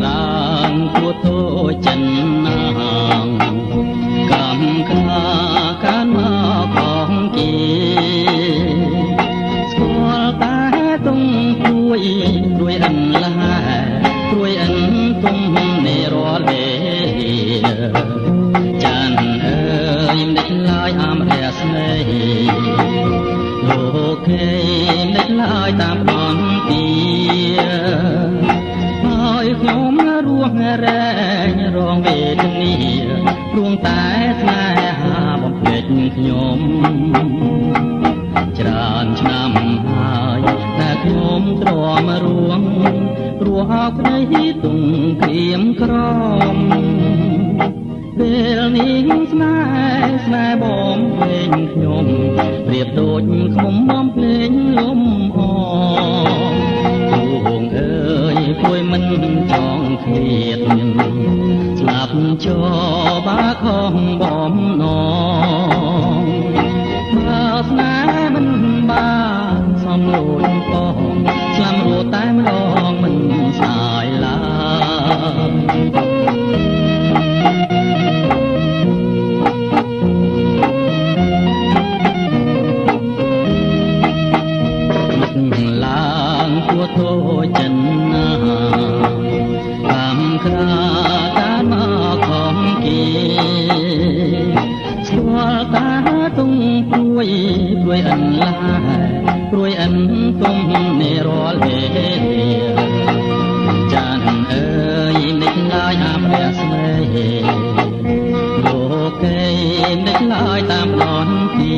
làng của tôi chân nàng cầm ca cán mơของkia xóa ta tung ruồi ăn la ruồi ăn tung nề rò lệ chan ơi đích lai am rẻ say lô kê đích lai tam đón tiaខ្ញុំរួងរែងរងវេទនារួងតែស្នេហាបំភ្លេចខ្ញុំច្រើនឆ្នាំហើយតែខ្ញុំទ្រាំរួងរួអោក្ដីទុំក្រៀមក្រំពេលនេះស្នេហ៍បំភ្លេចខ្ញុំប្រៀបដូចឃុំបំភ្លេចលំអងអើយពួយមិនចង់ឃ្លាតស្លាប់ចោបាខំបំណងបើស្នេហ៍មិនបានសំលូនផងស្លាប់រੂតែម្ដងមិនសាយឡើយឡើងពួតោចិនណាតាមក្រាកាមកของគេស្គាល់តាទុំព្រួយអិនឡាព្រួយអិនទុំនេរលេចានអើយនិចឡាយអាព្រះស្នេហ៍លោកេនិចឡាយតាមដនទី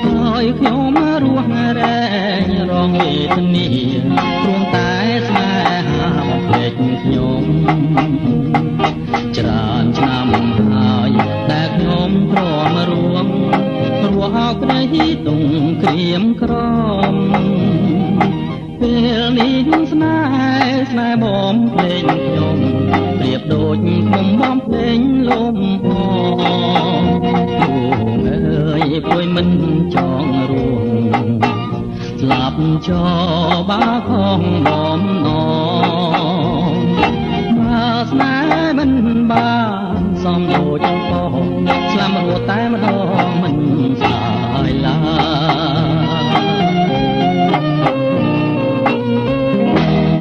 ហើយខ្ញុំរស់រែងរងវេទនាព្រោះតែស្នេហាបំភ្លេចខ្ញុំច្រើនឆ្នាំហើយតែខ្ញុំទ្រាំរួងរស់អោក្ដីទុំក្រៀមក្រំពេលនេះស្នេហ៍បំភ្លេចខ្ញុំប្រៀបដូចខ្ញុំបំភ្លេចលំអងអើយពួយមិនចង់រួងស្លាប់ចោបាខំបំណងបើស្នេហ៍មិនបានសំដូចផងស្លាប់រੂតែ